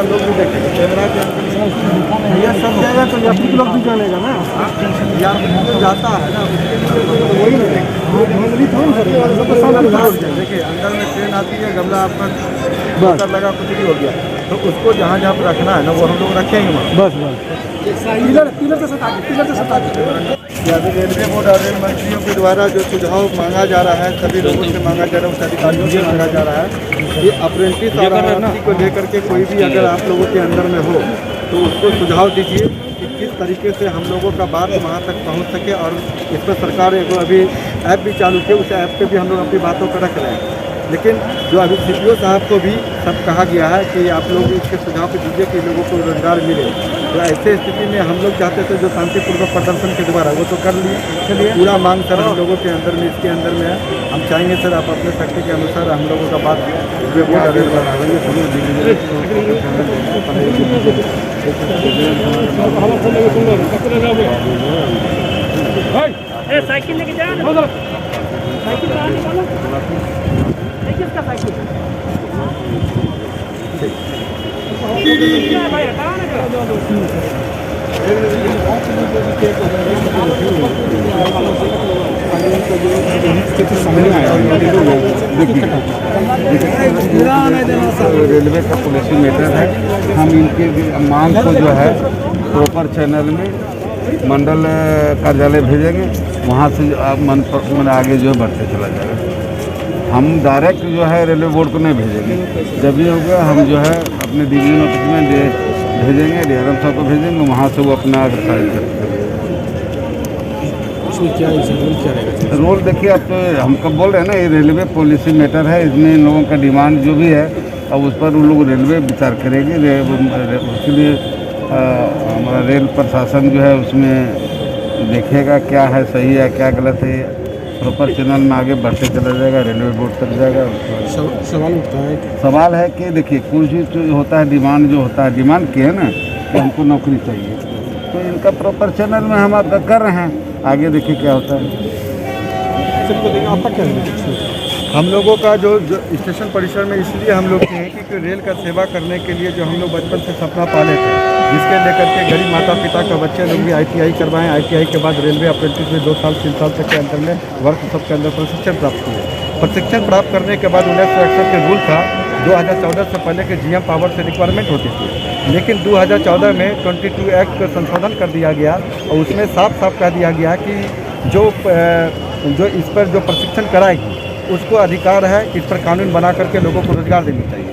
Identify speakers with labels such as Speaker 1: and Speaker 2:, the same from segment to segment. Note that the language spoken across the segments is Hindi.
Speaker 1: लोग भी देखेंगे कैमरा के भैया सब जाएगा तो यात्री लोग भी जानेगा ना यार जो जाता है ना वही नहीं देखिए अंदर में ट्रेन आती है गमला आपका बस लगा कुछ भी हो गया तो उसको जहाँ जहाँ पर रखना है ना वो हम लोग रखेंगे वहाँ बस पिलर के साथ रेलवे बोर्ड और रेल मंत्रियों के द्वारा जो सुझाव मांगा जा रहा है सभी लोगों से मांगा जा रहा है उस अधिकारियों से मांगा जा रहा है कि अप्रेंटिस और आरआरसी को लेकर के कोई भी अगर आप लोगों के अंदर में हो तो उसको सुझाव दीजिए कि किस तरीके से हम लोगों का बात वहाँ तक पहुँच सके और इस पर सरकार एक अभी ऐप भी चालू की उस ऐप पे भी हम लोग अपनी बातों को रख रहे हैं लेकिन जो अभी CPO साहब को भी सब कहा गया है कि आप लोग इसके सुझाव पे दीजिए कि लोगों को रोजगार मिले तो ऐसे स्थिति में हम लोग चाहते थे जो शांतिपूर्वक प्रदर्शन के द्वारा वो तो कर लिए पूरा मांग सर हम लोगों के अंदर में इसके अंदर में है हम चाहेंगे सर आप अपने शक्ति के अनुसार हम लोगों का बात
Speaker 2: साइकिल लेके जाओ साइकिल कहाँ निकालो किसका साइकिल भाई हटाओ
Speaker 3: रेलवे का पॉलिसी मैटर है हम इनके मांग को जो है प्रॉपर चैनल में मंडल कार्यालय भेजेंगे वहाँ से मन आगे जो है बढ़ते चला जाएगा हम डायरेक्ट जो है रेलवे बोर्ड को नहीं भेजेंगे जब ये हो गया हम जो है अपने डिवीजन ऑफिस में भेजेंगे DRM साहब को भेजेंगे वहाँ से वो अपना कार्य करेंगे।
Speaker 1: उसमें क्या रोल क्या रहेगा
Speaker 3: रोल देखिए अब तो हम कब बोल रहे हैं ना ये रेलवे पॉलिसी मैटर है इसमें इन लोगों का डिमांड जो भी है अब उस पर उन लोग रेलवे विचार करेगी उसके लिए हमारा रेल प्रशासन जो है उसमें देखेगा क्या है सही है क्या गलत है प्रॉपर चैनल में आगे बढ़ते चला जाएगा रेलवे बोर्ड तक जाएगा।
Speaker 1: सवाल उठता है
Speaker 3: सवाल है कि देखिए कुछ जो होता है डिमांड जो होता है डिमांड किया है ना कि हमको नौकरी चाहिए तो इनका प्रॉपर चैनल में हम आपका कर रहे हैं आगे देखिए क्या होता है।
Speaker 1: आपका क्या है
Speaker 4: हम लोगों का जो स्टेशन परिसर में इसलिए हम लोग हैं कि रेल का सेवा करने के लिए जो हम लोग बचपन से सपना पाले थे जिसके लेकर के गरीब माता पिता का बच्चे लोग भी ITI करवाएं ITI के बाद रेलवे अप्रेंटिस में 2 साल 3 साल तक के अंदर में वर्कशॉप के अंदर प्रशिक्षण प्राप्त किए। प्रशिक्षण प्राप्त करने के बाद 1961 के रूल था 2014 से पहले के GM पावर से रिक्वायरमेंट होती थी लेकिन 2014 में 22 एक्ट का संशोधन कर दिया गया और उसमें साफ साफ कह दिया गया कि जो इस पर जो प्रशिक्षण कराएगी उसको अधिकार है इस पर कानून बना करके लोगों को रोज़गार देनी चाहिए।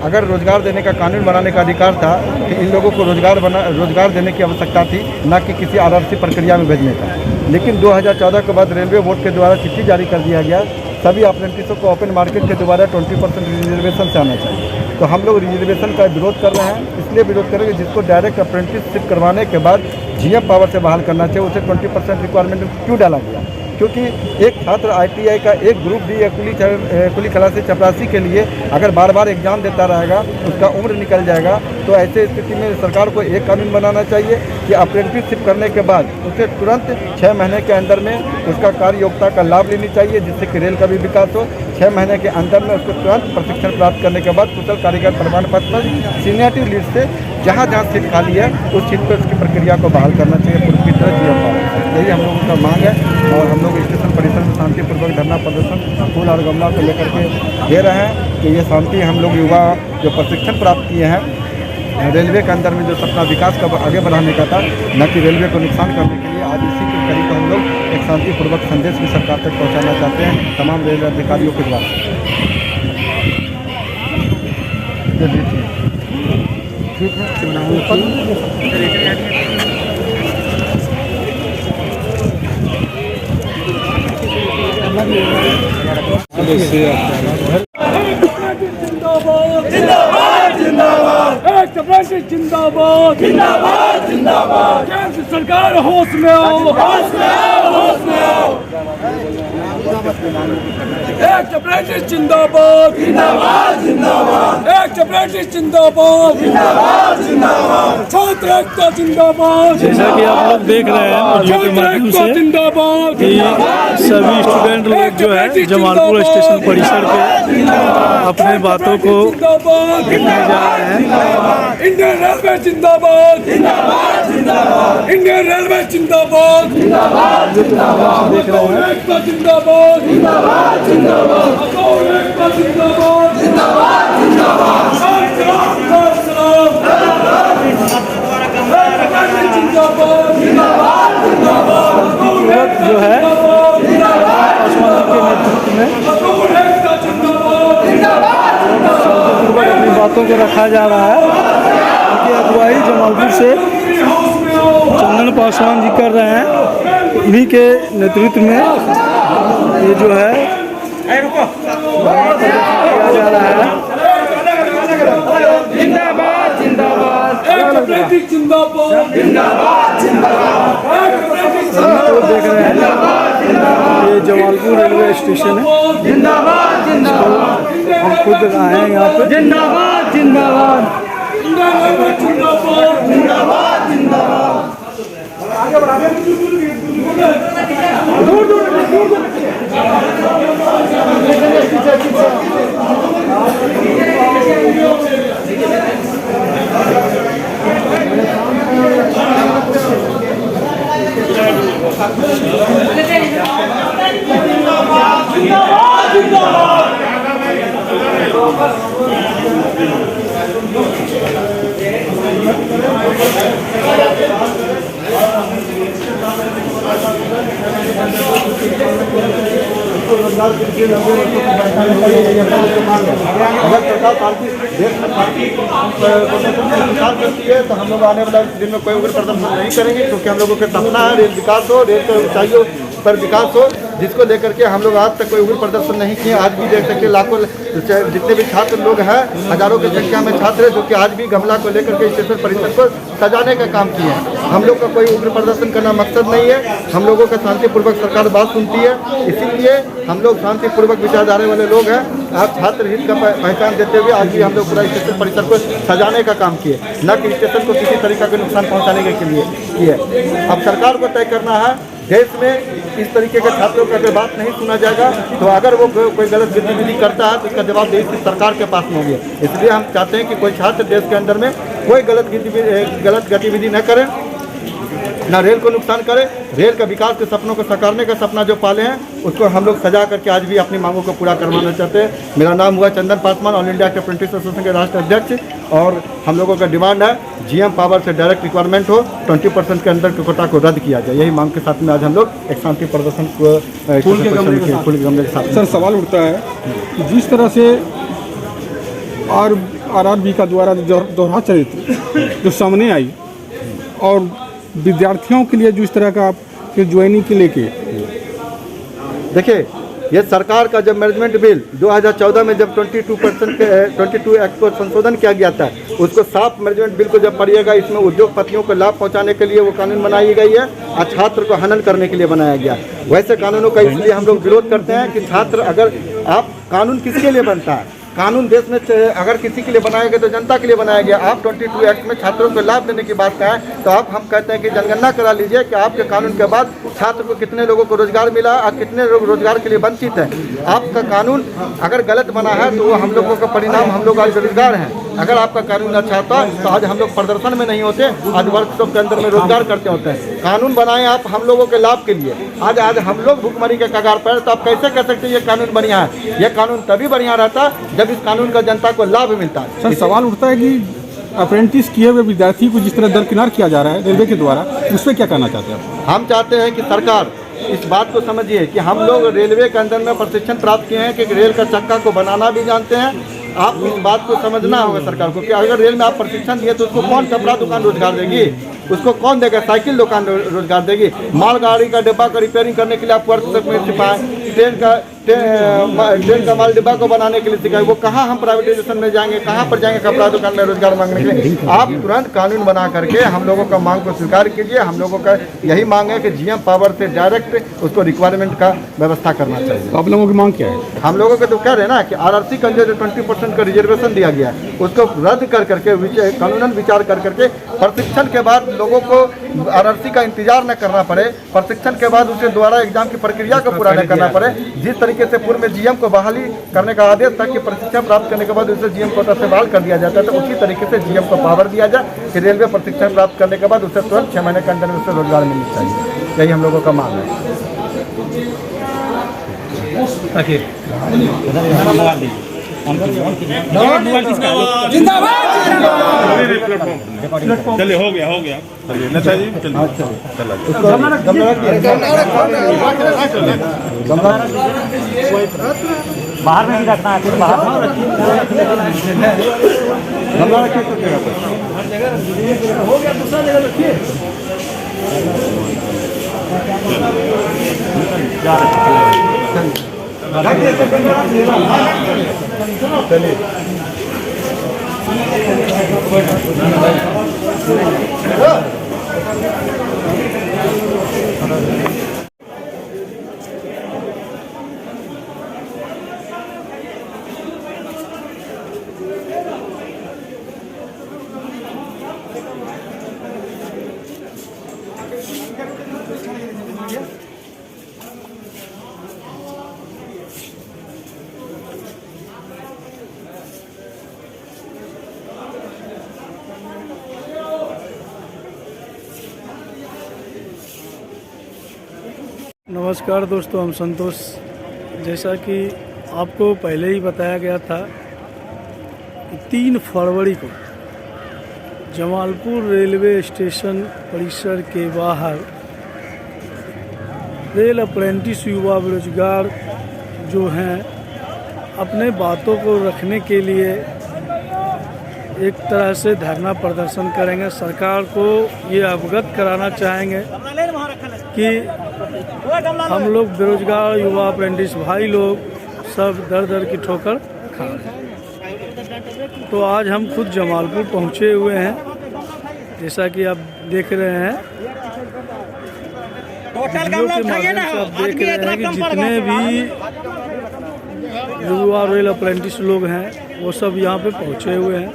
Speaker 4: अगर रोज़गार देने का कानून बनाने का अधिकार था कि इन लोगों को रोज़गार देने की आवश्यकता थी न कि किसी आरआरसी प्रक्रिया में भेजने का। लेकिन 2014 के बाद रेलवे बोर्ड के द्वारा चिट्ठी जारी कर दिया गया सभी अप्रेंटिसों को ओपन मार्केट के द्वारा 20% रिजर्वेशन से आना चाहिए। तो हम लोग रिजर्वेशन का विरोध कर रहे हैं इसलिए विरोध करेंगे जिसको डायरेक्ट अप्रेंटिसशिप करवाने के बाद GM पावर से बहाल करना चाहिए उसे 20% रिक्वायरमेंट क्यों डाला गया क्योंकि एक छात्र ITI का एक ग्रुप डी या कुली खलासी चपरासी के लिए अगर बार बार एग्जाम देता रहेगा उसका उम्र निकल जाएगा। तो ऐसे स्थिति में सरकार को एक कानून बनाना चाहिए कि अप्रेंटिसशिप करने के बाद उसे तुरंत 6 महीने के अंदर में उसका कार्य योग्यता का लाभ लेनी चाहिए जिससे कि रेल का भी विकास हो। 6 महीने के अंदर में उसको तुरंत प्रशिक्षण प्राप्त करने के बाद कुशल कारीगर प्रमाण पत्र पर सीनियरिटी लिस्ट से जहाँ जहाँ सीट खाली है उस सीट पर उसकी प्रक्रिया को बहाल करना चाहिए पूर्व की तरह GM पावर। यही हम लोगों का मांग है और हम लोग स्टेशन परिसर में शांतिपूर्वक धरना प्रदर्शन फूल और गमला को लेकर के दे रहे हैं कि ये शांति हम लोग युवा जो प्रशिक्षण प्राप्त किए हैं रेलवे के अंदर में जो सपना विकास का आगे बढ़ाने का था न कि रेलवे को नुकसान करने के लिए आज इसी के करीब हम लोग एक शांतिपूर्वक संदेश भी सरकार तक पहुँचाना चाहते हैं तमाम रेल अधिकारियों के द्वारा।
Speaker 1: ठीक है
Speaker 2: जिंदाबाद जिंदाबाद जिंदाबाद जिंदाबाद जिंदाबाद जिंदाबाद केंद्र सरकार होश में आओ होश में आओ होश में आओ एक अप्रेंटिस जिंदाबाद जिंदाबाद जिंदाबाद एक अप्रेंटिस जिंदाबाद जिंदाबाद छात्र एकता जिंदाबाद।
Speaker 5: जैसा कि आप लोग देख रहे हैं ऑडियो के माध्यम से
Speaker 2: जिंदाबाद।
Speaker 5: कि सभी स्टूडेंट लोग जो है जमालपुर स्टेशन परिसर के अपने बातों को कहने जा रहे हैं।
Speaker 2: इंडियन रेलवे जिंदाबाद। इंडियन रेलवे जिंदाबाद।
Speaker 5: देख रहे हैं
Speaker 2: एकता जिंदाबाद। एकता
Speaker 5: जो है अपनी बातों को रखा जा रहा है। उनकी अगुवाई जमालपुर से चंदन पासवान जी कर रहे हैं। उन्हीं के नेतृत्व में ये जो है किया जा रहा है।
Speaker 2: जिंदाबाद जिंदाबाद। एक जिंदाबाद जिंदाबाद जिंदाबाद।
Speaker 5: तो देख रहे हैं ये जमालपुर रेलवे स्टेशन है।
Speaker 2: जिंदाबाद जिंदाबाद।
Speaker 5: हम खुद आए हैं यहाँ पे।
Speaker 2: जिंदाबाद जिंदाबाद। जिंदाबाद जिंदाबाद जिंदाबाद।
Speaker 4: अगर सरकार शांति देश में शांति करती है तो हम लोग आने वाले दिन में कोई उग्र प्रदर्शन नहीं करेंगे, क्योंकि हम लोगों का सपना है रेल विकास हो, रेल के ऊंचाइयों पर विकास हो, जिसको लेकर के हम लोग आज तक कोई उग्र प्रदर्शन नहीं किए। आज भी देख सकते लाखों जितने भी छात्र लोग हैं, हजारों की संख्या में छात्र हैं जो कि आज भी गमला को लेकर के स्टेशन परिसर को सजाने का काम किए हैं। हम लोग का कोई उग्र प्रदर्शन करना मकसद नहीं है। हम लोगों का शांतिपूर्वक सरकार बात सुनती है, इसीलिए हम लोग शांतिपूर्वक विचारधारा वाले लोग हैं। आज छात्र हित का पहचान देते हुए आज भी हम लोग पूरा स्टेशन परिसर को सजाने का काम किए, न कि स्टेशन को किसी तरीके का नुकसान पहुँचाने के लिए किए। अब सरकार को तय करना है, देश में इस तरीके के छात्रों का अगर बात नहीं सुना जाएगा तो अगर वो कोई गलत गतिविधि करता है तो इसका जवाब देश की सरकार के पास में होगी। इसलिए हम चाहते हैं कि कोई छात्र देश के अंदर में कोई गलत गतिविधि न करे, ना रेल को नुकसान करे। रेल का विकास के सपनों को साकारने का सपना जो पाले हैं उसको हम लोग सजा करके आज भी अपनी मांगों को पूरा करवाना चाहते हैं। मेरा नाम हुआ चंदन पासवान, ऑल इंडिया के अप्रेंटिस एसोसिएशन के राष्ट्रीय अध्यक्ष, और हम लोगों का डिमांड है जीएम पावर से डायरेक्ट रिक्वायरमेंट हो, 20% के अंदर के कोटा को रद्द किया जाए। यही मांग के साथ में आज हम लोग एक शांति प्रदर्शन को फूल के गमले के साथ।
Speaker 6: सर सवाल उठता है कि जिस तरह से आरआरबी का द्वारा दोहरा चरित्र जो सामने आई और विद्यार्थियों के लिए जो इस तरह का ज्वाइनिंग के लेके,
Speaker 4: देखिए ये सरकार का जब मैनेजमेंट बिल 2014 में जब 22 एक्ट को संशोधन किया गया था, उसको साफ मैनेजमेंट बिल को जब पढ़िएगा, इसमें उद्योगपतियों को लाभ पहुंचाने के लिए वो कानून बनाई गई है और छात्र को हनन करने के लिए बनाया गया। वैसे कानूनों का इसलिए हम लोग विरोध करते हैं कि छात्र, अगर आप कानून किसके लिए बनता है? कानून देश में अगर किसी के लिए बनाया गया तो जनता के लिए बनाया गया। आप 22 एक्ट में छात्रों को लाभ देने की बात कहें तो आप हम कहते हैं कि जनगणना करा लीजिए कि आपके कानून के बाद छात्र को कितने लोगों को रोजगार मिला और कितने लोग रोजगार के लिए वंचित हैं। आपका कानून अगर गलत बना है तो वो हम लोगों का परिणाम, हम लोग आज बेरोजगार हैं। अगर आपका कानून अच्छा होता तो आज हम लोग प्रदर्शन में नहीं होते, आज वर्कशॉप के अंदर में रोजगार करते होते हैं। कानून बनाए आप हम लोगों के लाभ के लिए, आज हम लोग भूखमरी के कगार पर, तो आप कैसे कह सकते हैं ये कानून बढ़िया है? ये कानून तभी बढ़िया रहता जब इस कानून का जनता को लाभ मिलता है।
Speaker 6: सर सवाल उठता है कि अप्रेंटिस किए हुए विद्यार्थी को जिस तरह दरकिनार किया जा रहा है रेलवे के द्वारा, उस पर क्या कहना चाहते हैं?
Speaker 4: हम चाहते हैं कि सरकार इस बात को समझिए कि हम लोग रेलवे के अंदर में प्रशिक्षण प्राप्त किए हैं कि रेल का चक्का को बनाना भी जानते हैं। आप इस बात को समझना होगा सरकार को कि अगर रेल में आप प्रशिक्षण दिए तो उसको कौन कपड़ा दुकान रोजगार देगी, उसको कौन देगा? साइकिल दुकान रोजगार देगी। मालगाड़ी का डिब्बा का रिपेयरिंग करने के लिए आप वर्कशॉप में सिपाएं, ट्रेन का ट्रेन का माल डिब्बा को बनाने के लिए सिखाए, वो कहाँ हम प्राइवेटाइजेशन में जाएंगे, कहाँ पर जाएंगे कपड़ा दुकान में रोजगार मांगने के लिए। आप तुरंत कानून बना करके हम लोगों का मांग को स्वीकार कीजिए। हम लोगों का यही मांग है कि जीएम पावर से डायरेक्ट उसको रिक्वायरमेंट का व्यवस्था करना चाहिए।
Speaker 6: आप लोगों की मांग क्या है?
Speaker 4: हम लोगों को तो कह रहे हैं ना कि आरआरसी का जो 20% का रिजर्वेशन दिया गया है उसको रद्द कर करके कानूनन विचार कर करके प्रशिक्षण के बाद लोगों को आरआरसी का इंतजार न करना पड़े, प्रशिक्षण के बाद उसे दोबारा एग्जाम की प्रक्रिया को पूरा न करना पड़े। जिस तरीके से पूर्व में जीएम को बहाली करने का आदेश था कि प्रशिक्षण प्राप्त करने के बाद उसे जीएम कोटा से बहाल कर दिया जाता है, तो उसी तरीके से जीएम को पावर दिया जाए कि रेलवे प्रशिक्षण प्राप्त करने के बाद उसे तुरंत 6 महीने के अंदर में उसे रोजगार मिलना चाहिए। यही हम लोगों का मांग है।
Speaker 2: चलिए हो गया चलिए नेताजी
Speaker 1: बाहर में भी रखना है, फिर बाहर में
Speaker 4: गमला रखिए सब जगह पर।
Speaker 2: हो गया, दूसरा जगह रखिए।
Speaker 5: नमस्कार दोस्तों, हम संतोष। जैसा कि आपको पहले ही बताया गया था कि 3 फरवरी को जमालपुर रेलवे स्टेशन परिसर के बाहर रेल अप्रेंटिस युवा बेरोजगार जो हैं अपने बातों को रखने के लिए एक तरह से धरना प्रदर्शन करेंगे। सरकार को ये अवगत कराना चाहेंगे कि हम लोग बेरोजगार युवा अप्रेंटिस भाई लोग सब दर दर की ठोकर खा रहे हैं। तो आज हम खुद जमालपुर पहुंचे हुए हैं, जैसा कि आप देख रहे हैं। वीडियो के माध्यम से आप देख रहे हैं कि जितने भी युवा रेल अप्रेंटिस लोग हैं वो सब यहाँ पे पहुंचे हुए हैं।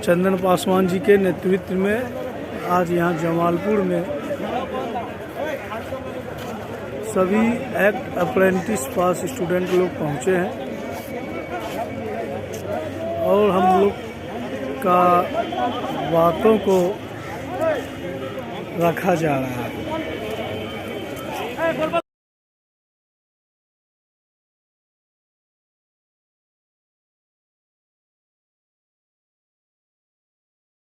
Speaker 5: चंदन पासवान जी के नेतृत्व में आज यहाँ जमालपुर में सभी एक्ट अप्रेंटिस पास स्टूडेंट लोग पहुँचे हैं और हम लोग का बातों को रखा जा रहा है।